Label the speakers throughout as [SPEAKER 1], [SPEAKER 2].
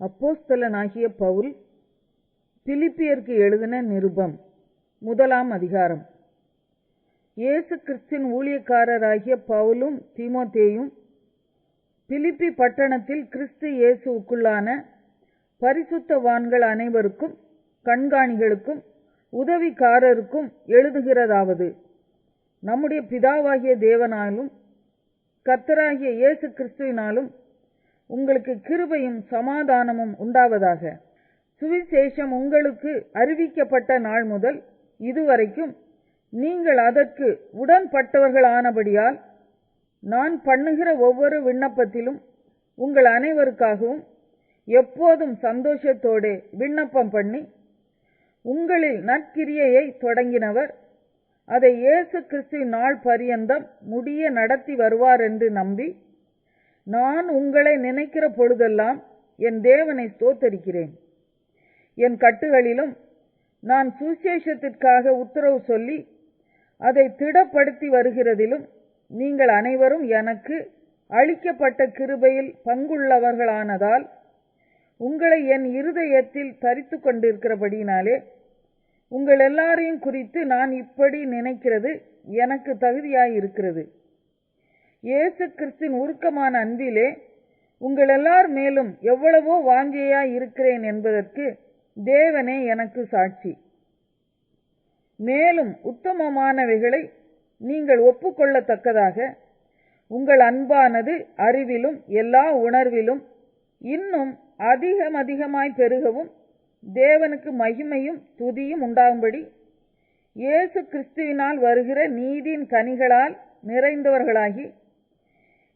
[SPEAKER 1] அப்போஸ்தலனாகிய பவுல் பிலிப்பியருக்கு எழுதின நிருபம் 1 அதிகாரம். இயேசு கிறிஸ்துவின் ஊழியக்காரராகிய பவுலும் தீமோத்தேயும் பிலிப்பி பட்டணத்தில் கிறிஸ்து இயேசுவுக்குள்ளான பரிசுத்தவான்கள் அனைவருக்கும் கண்காணிகளுக்கும் உதவிக்காரருக்கும் எழுதுகிறதாவது: நம்முடைய பிதாவாகிய தேவனாலும் கர்த்தராகிய இயேசு கிறிஸ்துவினாலும் உங்களுக்கு கிருபையும் சமாதானமும் உண்டாவதாக. சுவிசேஷம் உங்களுக்கு அறிவிக்கப்பட்ட நாள் முதல் இதுவரைக்கும் நீங்கள் அதற்கு உடன்பட்டவர்களானபடியால் நான் பண்ணுகிற ஒவ்வொரு விண்ணப்பத்திலும் உங்கள் அனைவருக்காகவும் எப்போதும் சந்தோஷத்தோடு விண்ணப்பம் பண்ணி, உங்களில் நற்கிரியையை தொடங்கினவர் அதை இயேசு கிறிஸ்துவின் நாள் பரியந்தம் முடிய நடத்தி வருவார் என்று நம்பி, நான் உங்களை நினைக்கிற பொழுதெல்லாம் என் தேவனை ஸ்தோத்தரிக்கிறேன். என் கட்டுகளிலும் நான் சுவிசேஷத்திற்காக உத்தரவு சொல்லி அதை திடப்படுத்தி வருகிறதிலும் நீங்கள் அனைவரும் எனக்கு அளிக்கப்பட்ட கிருபையில் பங்குள்ளவர்களானதால் உங்களை என் இருதயத்தில் தரித்து கொண்டிருக்கிறபடியினாலே உங்கள் எல்லாரையும் குறித்து நான் இப்படி நினைக்கிறது எனக்கு தகுதியாயிருக்கிறது. இயேசு கிறிஸ்துவின் உருக்கமான அன்பிலே உங்கள் எல்லார் மேலும் எவ்வளவோ வாஞ்சையாய் இருக்கிறேன் என்பதற்கு தேவனே எனக்கு சாட்சி. மேலும் உத்தமமானவைகளை நீங்கள் ஒப்புக்கொள்ளத்தக்கதாக உங்கள் அன்பானது அறிவிலும் எல்லா உணர்விலும் இன்னும் அதிகமாய் பெருகவும் தேவனுக்கு மகிமையும் துதியும் உண்டாகும்படி இயேசு கிறிஸ்துவினால் வருகிற நீதியின் கனிகளால் நிறைந்தவர்களாகி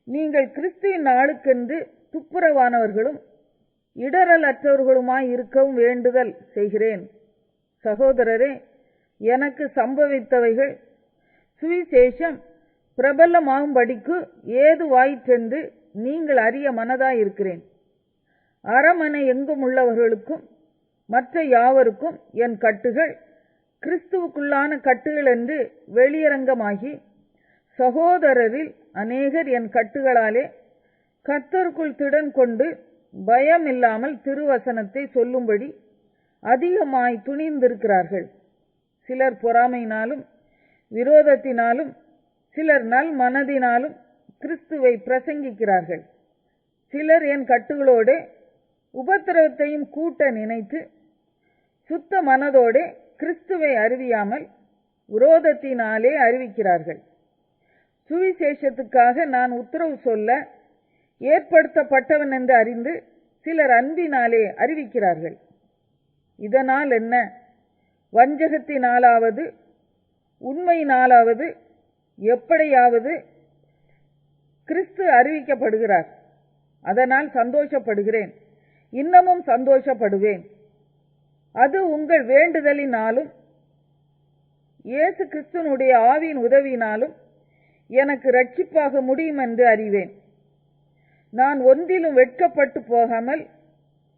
[SPEAKER 1] நீங்கள் கிறிஸ்துவின் நாளுக்கென்று துப்புரவானவர்களும் இடரலற்றவர்களுமாய் இருக்கவும் வேண்டுதல் செய்கிறேன். சகோதரரே, எனக்கு சம்பவித்தவைகள் சுவிசேஷம் பிரபலமாகும்படிக்கு ஏதுவாயிற்றென்று நீங்கள் அறிய மனதாயிருக்கிறேன். அரமனை எங்கும் உள்ளவர்களுக்கும் மற்ற யாவருக்கும் என் கட்டுகள் கிறிஸ்துவுக்குள்ளான கட்டுகள் என்று வெளியரங்கமாகி, சகோதரரில் அநேகர் என் கட்டுகளாலே கர்த்தருக்குள் திடன் கொண்டு பயம் இல்லாமல் திருவசனத்தை சொல்லும்படி அதிகமாய் துணிந்திருக்கிறார்கள். சிலர் பொறாமையினாலும் விரோதத்தினாலும் சிலர் நல் மனதினாலும் கிறிஸ்துவை பிரசங்கிக்கிறார்கள். சிலர் என் கட்டுகளோடு உபத்திரவத்தையும் கூட்ட நினைத்து சுத்த மனதோடு கிறிஸ்துவை அறிவியாமல் விரோதத்தினாலே அறிவிக்கிறார்கள். சுவிசேஷத்துக்காக நான் உத்தரவு சொல்ல ஏற்படுத்தப்பட்டவன் என்று அறிந்து சிலர் அன்பினாலே அறிவிக்கிறார்கள். இதனால் என்ன? வஞ்சகத்தினாலாவது உண்மையினாலாவது எப்படியாவது கிறிஸ்து அறிவிக்கப்படுகிறார். அதனால் சந்தோஷப்படுகிறேன், இன்னமும் சந்தோஷப்படுவேன். அது உங்கள் வேண்டுதலினாலும் இயேசு கிறிஸ்துனுடைய ஆவியின் உதவியினாலும் எனக்கு ரட்சிப்பாக முடியும் என்று அறிவேன். நான் ஒன்றிலும் வெட்கப்பட்டு போகாமல்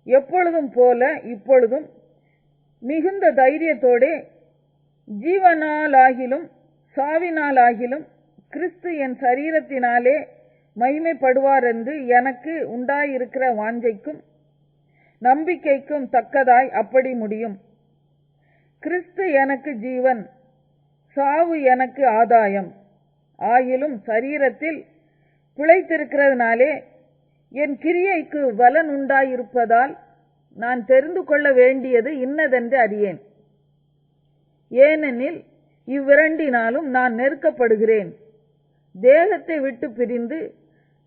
[SPEAKER 1] எப்பொழுதும் போல இப்பொழுதும் மிகுந்த தைரியத்தோடே ஜீவனாலாகிலும் சாவினாலாகிலும் கிறிஸ்து என் சரீரத்தினாலே மகிமைப்படுவார் என்று எனக்கு உண்டாயிருக்கிற வாஞ்சைக்கும் நம்பிக்கைக்கும் தக்கதாய் அப்படி முடியும். கிறிஸ்து எனக்கு ஜீவன், சாவு எனக்கு ஆதாயம். ஆயிலும் சரீரத்தில் பிழைத்திருக்கிறதுனாலே என் கிரியைக்கு பலன் உண்டாயிருப்பதால் நான் தெரிந்து கொள்ள வேண்டியது இன்னதென்று அறியேன். ஏனெனில் இவ்விரண்டினாலும் நான் நெருக்கப்படுகிறேன். தேகத்தை விட்டு பிரிந்து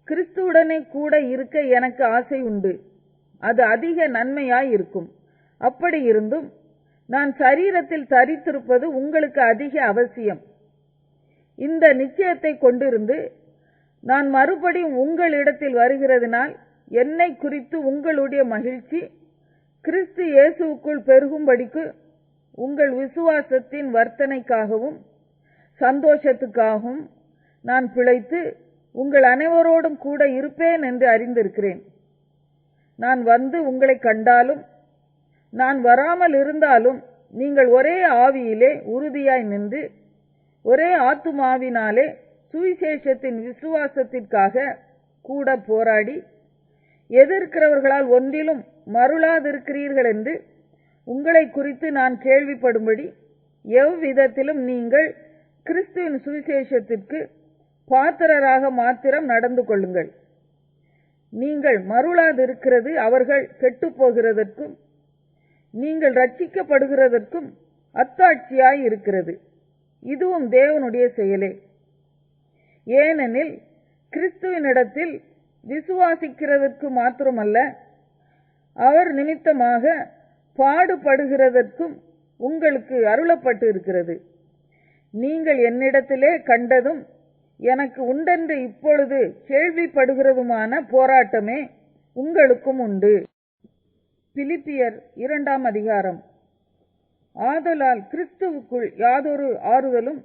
[SPEAKER 1] கிறிஸ்துவுடனே கூட இருக்க எனக்கு ஆசை உண்டு. அது அதிக நன்மையாயிருக்கும். அப்படி இருந்தும் நான் சரீரத்தில் தரித்திருப்பது உங்களுக்கு அதிக அவசியம். இந்த நிச்சயத்தை கொண்டிருந்து நான் மறுபடியும் உங்களிடத்தில் வருகிறதினால் என்னை குறித்து உங்களுடைய மகிழ்ச்சி கிறிஸ்து இயேசுவுக்குள் பெருகும்படிக்கு உங்கள் விசுவாசத்தின் வர்த்தனைக்காகவும் சந்தோஷத்துக்காகவும் நான் பிழைத்து உங்கள் அனைவரோடும் கூட இருப்பேன் என்று அறிந்திருக்கிறேன். நான் வந்து உங்களை கண்டாலும் நான் வராமல் இருந்தாலும் நீங்கள் ஒரே ஆவியிலே உறுதியாய் நின்று ஒரே ஆத்துமாவினாலே சுவிசேஷத்தின் விசுவாசத்திற்காக கூட போராடி எதிர்க்கிறவர்களால் ஒன்றிலும் மருளாதிருக்கிறீர்கள் என்று உங்களை குறித்து நான் கேள்விப்படும்படி எவ்விதத்திலும் நீங்கள் கிறிஸ்துவின் சுவிசேஷத்திற்கு பாத்திரராக மாத்திரம் நடந்து கொள்ளுங்கள். நீங்கள் மருளாதிருக்கிறது அவர்கள் கெட்டுப்போகிறதற்கும் நீங்கள் ரட்சிக்கப்படுகிறதற்கும் அத்தாட்சியாய் இருக்கிறது. இதுவும் தேவனுடைய செயலே. ஏனெனில் கிறிஸ்துவினிடத்தில் விசுவாசிக்கிறதற்கு மாத்திரமல்ல, அவர் நிமித்தமாக பாடுபடுகிறதற்கும் உங்களுக்கு அருளப்பட்டு இருக்கிறது. நீங்கள் என்னிடத்திலே கண்டதும் எனக்கு உண்டென்று இப்பொழுது கேள்விப்படுகிறதுமான போராட்டமே உங்களுக்கும் உண்டு. பிலிப்பியர் 2ஆம் அதிகாரம். ஆதலால் கிறிஸ்துவுக்குள் யாதொரு ஆறுதலும்,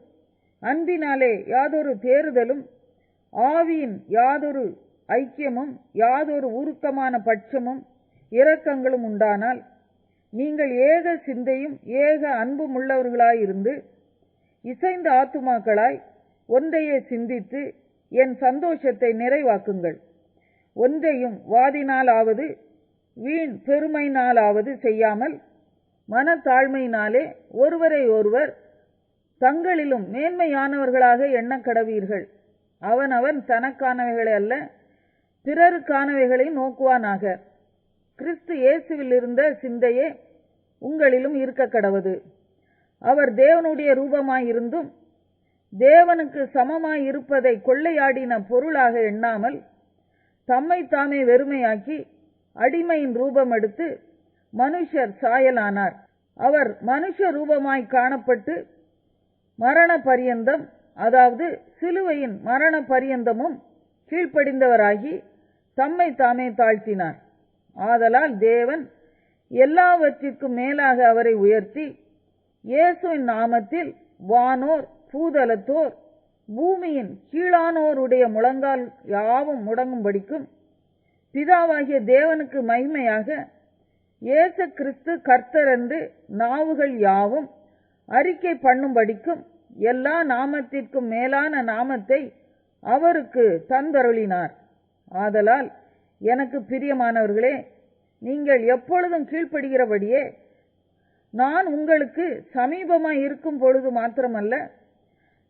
[SPEAKER 1] அன்பினாலே யாதொரு தேறுதலும், ஆவியின் யாதொரு ஐக்கியமும், யாதொரு உருக்கமான பட்சமும் இரக்கங்களும் உண்டானால், நீங்கள் ஏக சிந்தையும் ஏக அன்பும் உள்ளவர்களாயிருந்து இசைந்த ஆத்துமாக்களாய் ஒன்றையே சிந்தித்து என் சந்தோஷத்தை நிறைவாக்குங்கள். ஒன்றையும் வாதினாலாவது வீண் பெருமையினாலாவது செய்யாமல் மனத்தாழ்மையினாலே ஒருவரை ஒருவர் தங்களிலும் மேன்மையானவர்களாக எண்ணக் கடவீர்கள். அவனவன் தனக்கானவைகளை அல்ல பிறருக்கானவைகளை நோக்குவானாக. கிறிஸ்து இயேசுவில் இருந்த சிந்தையே உங்களிலும் இருக்க கடவது. அவர் தேவனுடைய ரூபமாயிருந்தும் தேவனுக்கு சமமாயிருப்பதை கொள்ளையாடின பொருளாக எண்ணாமல் தம்மை தாமே வெறுமையாக்கி அடிமையின் ரூபம் எடுத்து மனுஷர் சாயலானார். அவர் மனுஷ ரூபமாய் காணப்பட்டு மரண பரியந்தம், அதாவது சிலுவையின் மரண பரியந்தமும் கீழ்ப்படிந்தவராகி தம்மை தாமே தாழ்த்தினார். ஆதலால் தேவன் எல்லாவற்றிற்கும் மேலாக அவரை உயர்த்தி இயேசுவின் நாமத்தில் வானோர் பூதலத்தோர் பூமியின் கீழானோருடைய முழங்கால் யாவும் முடங்கும்படிக்கும் பிதாவாகிய தேவனுக்கு மகிமையாக இயேசு கிறிஸ்து கர்த்தர் என்று நாவுகள் யாவும் அறிக்கை பண்ணும்படிக்கும் எல்லா நாமத்திற்கும் மேலான நாமத்தை அவருக்கு தந்தருளினார். ஆதலால் எனக்கு பிரியமானவர்களே, நீங்கள் எப்பொழுதும் கீழ்ப்படுகிறபடியே நான் உங்களுக்கு சமீபமாய் இருக்கும் பொழுது மாத்திரமல்ல,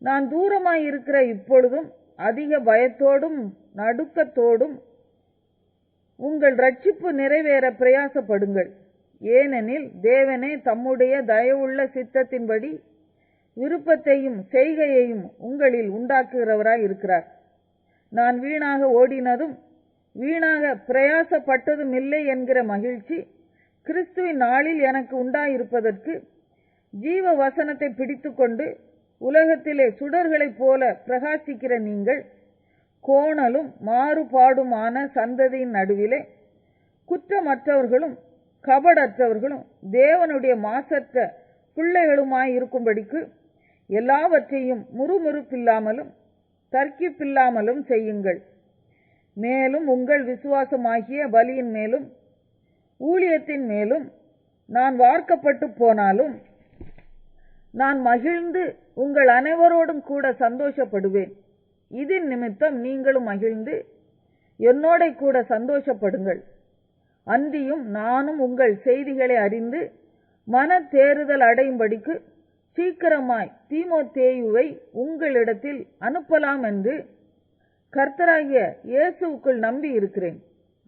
[SPEAKER 1] நான் தூரமாய் இருக்கிற இப்பொழுதும் அதிக பயத்தோடும் நடுக்கத்தோடும் உங்கள் ரட்சிப்பு நிறைவேற பிரயாசப்படுங்கள். ஏனெனில் தேவனே தம்முடைய தயவுள்ள சித்தத்தின்படி விருப்பத்தையும் செய்கையையும் உங்களில் உண்டாக்குகிறவராய் இருக்கிறார். நான் வீணாக ஓடினதும் வீணாக பிரயாசப்பட்டதும் இல்லை என்கிற மகிழ்ச்சி கிறிஸ்துவின் நாளில் எனக்கு உண்டாயிருப்பதற்கு ஜீவ வசனத்தை பிடித்துக்கொண்டு உலகத்திலே சுடர்களைப் போல பிரகாசிக்கிற நீங்கள் கோணலும் மாறுபாடுமான சந்ததியின் நடுவிலே குற்றமற்றவர்களும் கபடற்றவர்களும் தேவனுடைய மாசற்ற பிள்ளைகளுமாயிருக்கும்படிக்கு எல்லாவற்றையும் முறுமுறுப்பில்லாமலும் தர்க்கிப்பில்லாமலும் செய்யுங்கள். மேலும் உங்கள் விசுவாசமாகிய பலியின் மேலும் ஊழியத்தின் மேலும் நான் வார்க்கப்பட்டு போனாலும் நான் மகிழ்ந்து உங்கள் அனைவரோடும் கூட சந்தோஷப்படுவேன். இதன் நிமித்தம் நீங்களும் மகிழ்ந்து என்னோட கூட சந்தோஷப்படுங்கள். அன்றியும் நானும் உங்கள் செய்திகளை அறிந்து மன தேறுதல் அடையும்படிக்கு சீக்கிரமாய் தீமோத்தேயுவை உங்களிடத்தில் அனுப்பலாம் என்று கர்த்தராகிய இயேசுவுக்குள் நம்பி இருக்கிறேன்.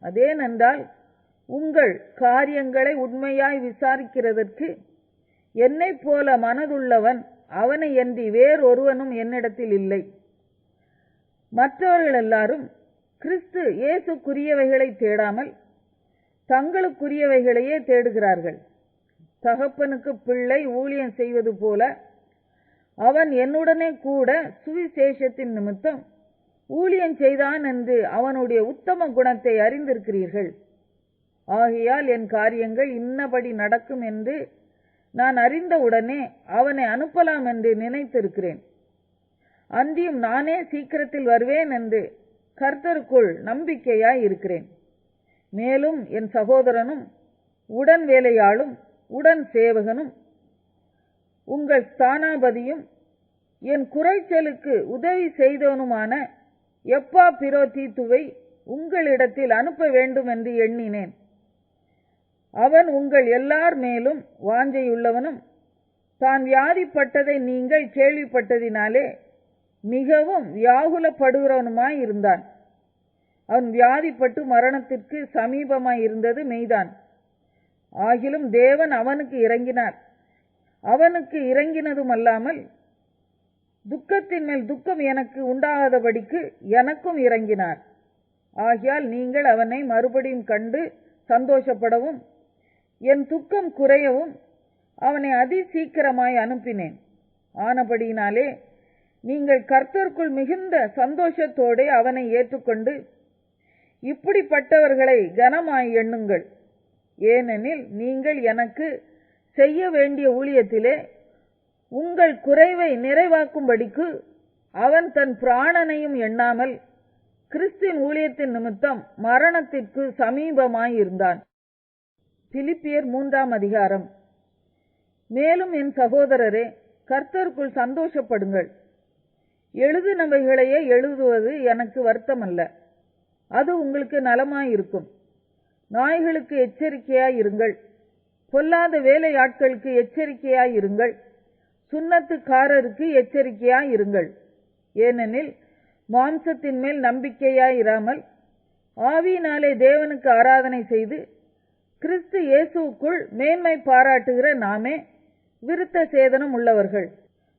[SPEAKER 1] அதேனென்றால் உங்கள் காரியங்களை உண்மையாய் விசாரிக்கிறதற்கு என்னைப் போல மனதுள்ளவன் அவனை அன்றி வேறொருவனும் என்னிடத்தில் இல்லை. மற்றவர்கள் எல்லாரும் கிறிஸ்து இயேசுக்குரியவைகளை தேடாமல் தங்களுக்குரியவைகளையே தேடுகிறார்கள். தகப்பனுக்கு பிள்ளை ஊழியம் செய்வது போல அவன் என்னுடனே கூட சுவிசேஷத்தின் நிமித்தம் ஊழியம் செய்தான் என்று அவனுடைய உத்தம குணத்தை அறிந்திருக்கிறீர்கள். ஆகையால் என் காரியங்கள் இன்னபடி நடக்கும் என்று நான் அறிந்தவுடனே அவனை அனுப்பலாம் என்று நினைத்திருக்கிறேன். அன்றியும் நானே சீக்கிரத்தில் வருவேன் என்று கர்த்தருக்குள் நம்பிக்கையாய் இருக்கிறேன். மேலும் என் சகோதரனும் உடன் வேலையாளும் உடன் சேவகனும் உங்கள் ஸ்தானாபதியும் என் குறைச்சலுக்கு உதவி செய்தவனுமான எப்பா பிரோதீத்துவை உங்களிடத்தில் அனுப்ப வேண்டும் என்று எண்ணினேன். அவன் உங்கள் எல்லார் மேலும் வாஞ்சையுள்ளவனும் தான் வியாதிப்பட்டதை நீங்கள் கேள்விப்பட்டதினாலே மிகவும் வியாகுலப்படுகிறவனுமாய் இருந்தான். அவன் வியாதிப்பட்டு மரணத்திற்கு சமீபமாய் இருந்தது மெய்தான். ஆகிலும் தேவன் அவனுக்கு இறங்கினார். அவனுக்கு இறங்கினதுமல்லாமல் துக்கத்தின் மேல் துக்கம் எனக்கு உண்டாகாதபடிக்கு எனக்கும் இறங்கினார். ஆகையால் நீங்கள் அவனை மறுபடியும் கண்டு சந்தோஷப்படவும் என் துக்கம் குறையவும் அவனை அதிசீக்கிரமாய் அனுப்பினேன். ஆனபடியினாலே நீங்கள் கர்த்தருக்குள் மிகுந்த சந்தோஷத்தோடு அவனை ஏற்றுக்கொண்டு இப்படிப்பட்டவர்களை கனமாய் எண்ணுங்கள். ஏனெனில் நீங்கள் எனக்கு செய்ய வேண்டிய ஊழியத்திலே உங்கள் குறைவை நிறைவாக்கும்படிக்கு அவன் தன் பிராணனையும் எண்ணாமல் கிறிஸ்துவின் ஊழியத்தின் நிமித்தம் மரணத்திற்கு சமீபமாயிருந்தான். பிலிப்பியர் 3ஆம் அதிகாரம். மேலும் என் சகோதரரே, கர்த்தருக்குள் சந்தோஷப்படுங்கள். எழுதினவைகளையே எழுதுவது எனக்கு வருத்தமல்ல, அது உங்களுக்கு நலமாயிருக்கும். நாய்களுக்கு எச்சரிக்கையாயிருங்கள், பொல்லாத வேலையாட்களுக்கு எச்சரிக்கையாயிருங்கள், சுன்னத்துக்காரருக்கு எச்சரிக்கையாயிருங்கள். ஏனெனில் மாம்சத்தின் மேல் நம்பிக்கையாயிராமல் ஆவியினாலே தேவனுக்கு ஆராதனை செய்து கிறிஸ்து இயேசுவுக்குள் மேன்மை பாராட்டுகிற நாமே விருத்த சேதனம் உள்ளவர்கள்.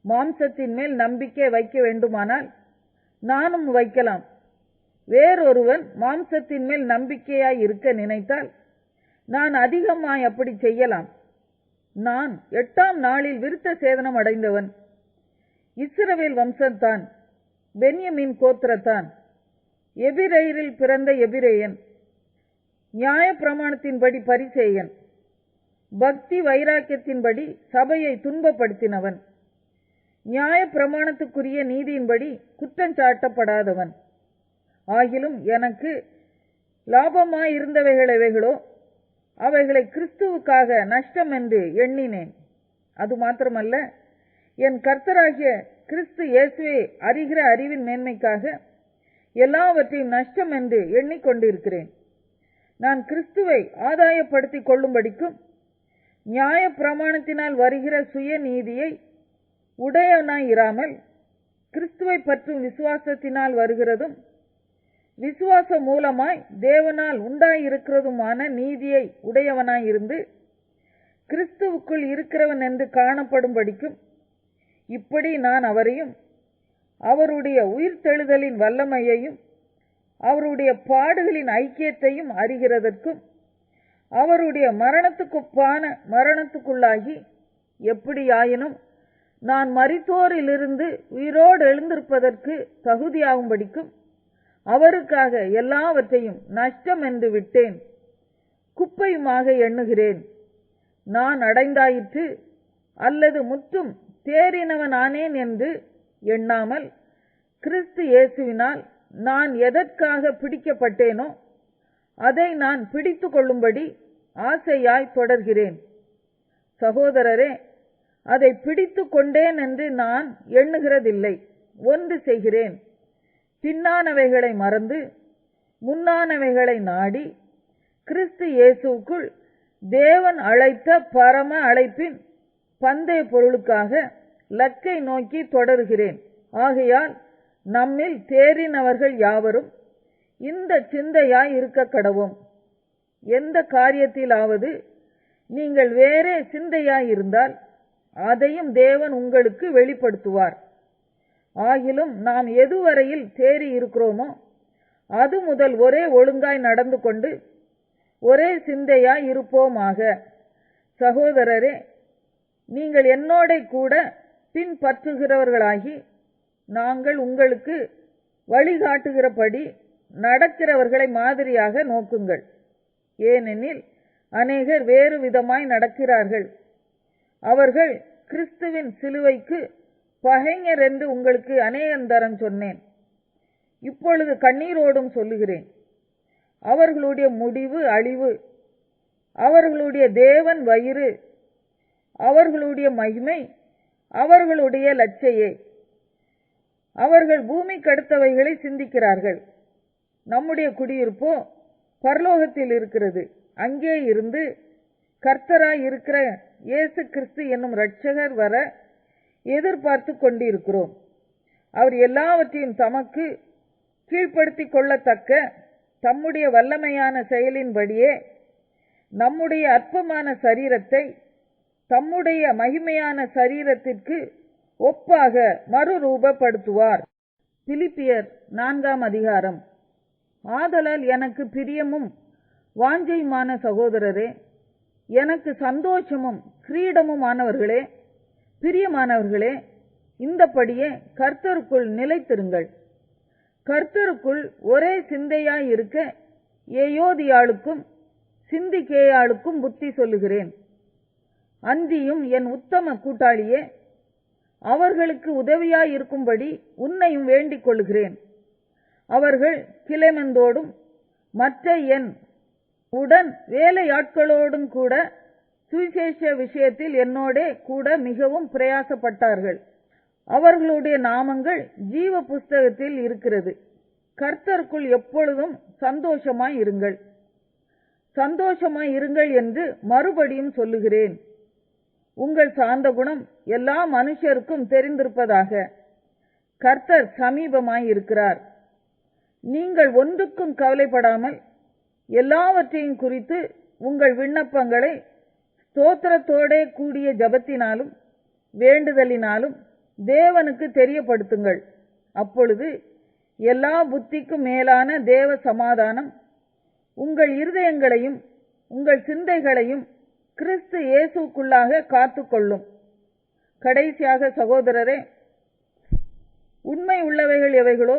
[SPEAKER 1] மாம்சத்தின் மேல் நம்பிக்கை வைக்க வேண்டுமானால் நானும் வைக்கலாம். வேறொருவன் மாம்சத்தின் மேல் நம்பிக்கையாய் இருக்க நினைத்தால் நான் அதிகமாய் அப்படி செய்யலாம். நான் 8ஆம் நாளில் விருத்த சேதனம் அடைந்தவன். இஸ்ரவேல் வம்சத்தான், பென்யமீன் கோத்திரத்தான், எபிரெயரில் பிறந்த எபிரெயன், நியாய பிரமாணத்தின்படி பரிசேயன், பக்தி வைராக்கியத்தின்படி சபையை துன்பப்படுத்தினவன், நியாய பிரமாணத்துக்குரிய நீதியின்படி குற்றஞ்சாட்டப்படாதவன். ஆகிலும் எனக்கு லாபமாயிருந்தவைகளோ அவைகளை கிறிஸ்துவுக்காக நஷ்டம் என்று எண்ணினேன். அது மாத்திரமல்ல, என் கர்த்தராகிய கிறிஸ்து இயேசுவை அறிகிற அறிவின் மேன்மைக்காக எல்லாவற்றையும் நஷ்டம் என்று எண்ணிக்கொண்டிருக்கிறேன். நான் கிறிஸ்துவை ஆதாயப்படுத்திக் கொள்ளும்படிக்கும் நியாய பிரமாணத்தினால் வருகிற சுய நீதியை உடையவனாயிராமல் கிறிஸ்துவை பற்றும் விசுவாசத்தினால் வருகிறதும் விசுவாச மூலமாய் தேவனால் உண்டாயிருக்கிறதுமான நீதியை உடையவனாயிருந்து கிறிஸ்துவுக்குள் இருக்கிறவன் என்று காணப்படும்படிக்கும் இப்படி நான் அவரையும் அவருடைய உயிர்த்தெழுதலின் வல்லமையையும் அவருடைய பாடுகளின் ஐக்கியத்தையும் அறிகிறதற்கும் அவருடைய மரணத்துக்குப்பான மரணத்துக்குள்ளாகி எப்படியாயினும் நான் மரித்தோரிலிருந்து உயிரோடு எழுந்திருப்பதற்கு தகுதியாகும்படிக்கும் அவருக்காக எல்லாவற்றையும் நஷ்டம் என்று விட்டேன், குப்பையுமாக எண்ணுகிறேன். நான் அடைந்தாயிற்று அல்லது முற்றும் தேறினவனானேன் என்று எண்ணாமல் கிறிஸ்து இயேசுவினால் நான் எதற்காக பிடிக்கப்பட்டேனோ அதை நான் பிடித்து கொள்ளும்படி ஆசையாய் தொடர்கிறேன். சகோதரரே, அதை பிடித்து கொண்டேன் என்று நான் எண்ணுகிறதில்லை. ஒன்று செய்கிறேன், பின்னானவைகளை மறந்து முன்னானவைகளை நாடி கிறிஸ்து இயேசுவுக்குள் தேவன் அழைத்த பரம அழைப்பின் பந்தய பொருளுக்காக லக்கை நோக்கி தொடர்கிறேன். ஆகையால் நம்மில் தேறினவர்கள் யாவரும் இந்த சிந்தையாய் இருக்க கடவோம். எந்த காரியத்திலாவது நீங்கள் வேறே சிந்தையாயிருந்தால் அதையும் தேவன் உங்களுக்கு வெளிப்படுத்துவார். ஆகிலும் நாம் எதுவரையில் தேறி இருக்கிறோமோ அது முதல் ஒரே ஒழுங்காய் நடந்து கொண்டு ஒரே சிந்தையாய் இருப்போமாக. சகோதரரே, நீங்கள் என்னோட கூட பின்பற்றுகிறவர்களாகி நாங்கள் உங்களுக்கு வழிகாட்டுகிறபடி நடக்கிறவர்களை மாதிரியாக நோக்குங்கள். ஏனெனில் அநேகர் வேறு விதமாய் நடக்கிறார்கள். அவர்கள் கிறிஸ்துவின் சிலுவைக்கு பகைஞர் என்று உங்களுக்கு அநேகந்தரம் சொன்னேன். இப்பொழுது கண்ணீரோடும் சொல்லுகிறேன். அவர்களுடைய முடிவு அழிவு, அவர்களுடைய தேவன் வயிறு, அவர்களுடைய மகிமை அவர்களுடைய லட்சையே. அவர்கள் பூமிக்கு அடுத்தவைகளை சிந்திக்கிறார்கள். நம்முடைய குடியிருப்போ பரலோகத்தில் இருக்கிறது. அங்கே இருந்து கர்த்தராய் இருக்கிற இயேசு கிறிஸ்து என்னும் இரட்சகர் வர எதிர்பார்த்து கொண்டிருக்கிறோம். அவர் எல்லாவற்றையும் தமக்கு கீழ்ப்படுத்திக் கொள்ளத்தக்க தம்முடைய வல்லமையான செயலின்படியே நம்முடைய அற்பமான சரீரத்தை தம்முடைய மகிமையான சரீரத்திற்கு ஒப்பாக மறுரூபப்படுத்துவார். பிலிப்பியர் 4ஆம் அதிகாரம். ஆதலால் எனக்கு பிரியமும் வாஞ்சையுமான சகோதரரே, எனக்கு சந்தோஷமும் கிரீடமுமானவர்களே, பிரியமானவர்களே, இந்தபடியே கர்த்தருக்குள் நிலைத்திருங்கள். கர்த்தருக்குள் ஒரே சிந்தையாய் இருக்க ஏயோதியாளுக்கும் சிந்திக்கேயாளுக்கும் புத்தி சொல்லுகிறேன். அன்றியும் என் உத்தம கூட்டாளியே, அவர்களுக்கு உதவியாய் இருக்கும்படி உன்னையும் வேண்டிக் கொள்ளுகிறேன். அவர்கள் கிலேமெந்தோடும் மற்ற என் உடன் வேலையாட்களோடும் கூட சுவிசேஷ விஷயத்தில் என்னோடே கூட மிகவும் பிரயாசப்பட்டார்கள். அவர்களுடைய நாமங்கள் ஜீவ புஸ்தகத்தில் இருக்கிறது. கர்த்தருக்குள் எப்பொழுதும் சந்தோஷமாய் இருங்கள். சந்தோஷமாய் இருங்கள் என்று மறுபடியும் சொல்லுகிறேன். உங்கள் சாந்த குணம் எல்லா மனுஷருக்கும் தெரிந்திருப்பதாக. கர்த்தர் சமீபமாய் இருக்கிறார். நீங்கள் ஒன்றுக்கும் கவலைப்படாமல் எல்லாவற்றையும் குறித்து உங்கள் விண்ணப்பங்களை ஸ்தோத்திரத்தோடே கூடிய ஜபத்தினாலும் வேண்டுதலினாலும் தேவனுக்கு தெரியப்படுத்துங்கள். அப்பொழுது எல்லா புத்திக்கும் மேலான தேவ சமாதானம் உங்கள் இருதயங்களையும் உங்கள் சிந்தைகளையும் கிறிஸ்து இயேசுக்குள்ளாக காத்துக்கொள்ளும். கடைசியாக சகோதரரே, உண்மை உள்ளவைகள் எவைகளோ,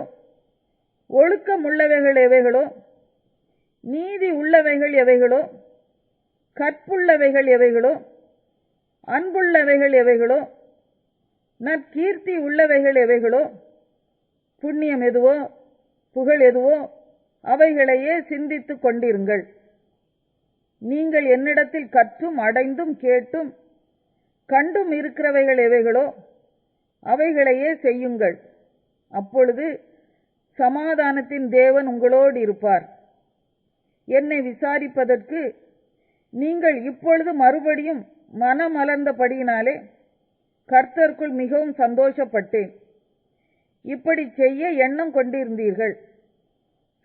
[SPEAKER 1] ஒழுக்கம் உள்ளவைகள் எவைகளோ, நீதி உள்ளவைகள் எவைகளோ, கற்புள்ளவைகள் எவைகளோ, அன்புள்ளவைகள் எவைகளோ, நற்கீர்த்தி உள்ளவைகள் எவைகளோ, புண்ணியம் எதுவோ புகழ் எதுவோ அவைகளையே சிந்தித்துக் கொண்டிருங்கள். நீங்கள் என்னிடத்தில் கற்றும் அடைந்தும் கேட்டும் கண்டும் இருக்கிறவைகள் எவைகளோ அவைகளையே செய்யுங்கள். அப்பொழுது சமாதானத்தின் தேவன் உங்களோடு இருப்பார். என்னை விசாரிப்பதற்கு நீங்கள் இப்பொழுது மறுபடியும் மனமலர்ந்தபடியினாலே கர்த்தருக்குள் மிகவும் சந்தோஷப்பட்டேன். இப்படி செய்ய எண்ணம் கொண்டிருந்தீர்கள்.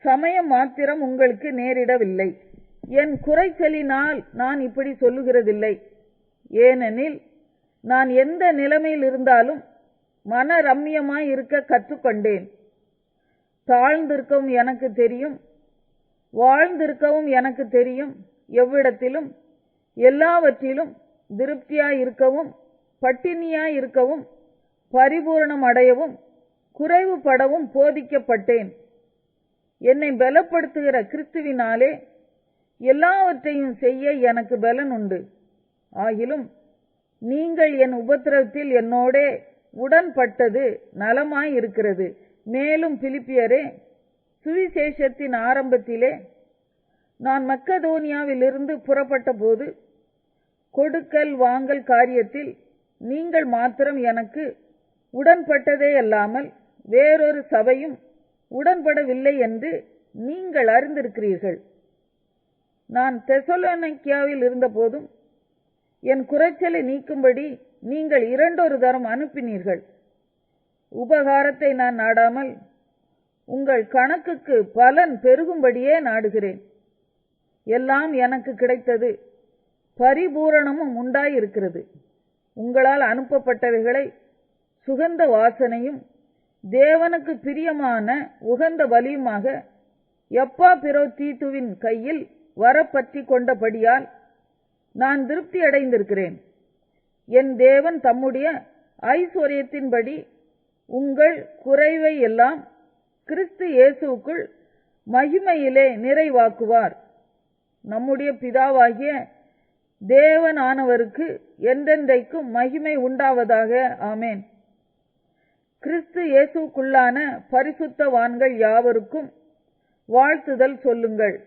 [SPEAKER 1] சமயம் மாத்திரம் உங்களுக்கு நேரிடவில்லை. என் குறைச்சலினால் நான் இப்படி சொல்லுகிறதில்லை. ஏனெனில் நான் எந்த நிலைமையில் இருந்தாலும் மன ரம்யமாய் இருக்க கற்றுக்கொண்டேன். தாழ்ந்திருக்கவும் எனக்கு தெரியும், வாழ்ந்திருக்கவும் எனக்கு தெரியும். எவ்விடத்திலும் எல்லாவற்றிலும் திருப்தியாய் இருக்கவும் பட்டினியாய் இருக்கவும் பரிபூரணம் அடையவும் குறைவுபடவும் போதிக்கப்பட்டேன். என்னை பலப்படுத்துகிற கிறிஸ்துவினாலே எல்லாவற்றையும் செய்ய எனக்கு பலன் உண்டு. ஆகிலும் நீங்கள் என் உபத்திரவத்தில் என்னோடே உடன்பட்டது நலமாய் இருக்கிறது. மேலும் பிலிப்பியரே, சுவிசேஷத்தின் ஆரம்பத்திலே நான் மக்கதோனியாவிலிருந்து புறப்பட்ட போது கொடுக்கல் வாங்கல் காரியத்தில் நீங்கள் மாத்திரம் எனக்கு உடன்பட்டதே அல்லாமல் வேறொரு சபையும் உடன்படவில்லை என்று நீங்கள் அறிந்திருக்கிறீர்கள். நான் தெசலோனிக்கேயாவில் இருந்தபோதும் என் குறைச்சலை நீக்கும்படி நீங்கள் 2 தரம் அனுப்பினீர்கள். உபகாரத்தை நான் நாடாமல் உங்கள் கணக்குக்கு பலன் பெருகும்படியே நாடுகிறேன். எல்லாம் எனக்கு கிடைத்தது, பரிபூரணமும் உண்டாயிருக்கிறது. உங்களால் அனுப்பப்பட்டவைகளை சுகந்த வாசனையும் தேவனுக்கு பிரியமான உகந்த பலியுமாக எப்பாப்பிரோதீத்துவின் கையில் வரப்பற்றி கொண்டபடியால் நான் திருப்தி அடைந்திருக்கிறேன். என் தேவன் தம்முடைய ஐஸ்வர்யத்தின்படி உங்கள் குறைவை எல்லாம் கிறிஸ்து இயேசுவுக்குள் மகிமையிலே நிறைவாக்குவார். நம்முடைய பிதாவாகிய தேவனானவருக்கு என்றென்றைக்கும் மகிமை உண்டாவதாக. ஆமேன். கிறிஸ்து இயேசுவுக்குள்ளான பரிசுத்தவான்கள் யாவருக்கும் வாழ்த்துதல் சொல்லுங்கள்.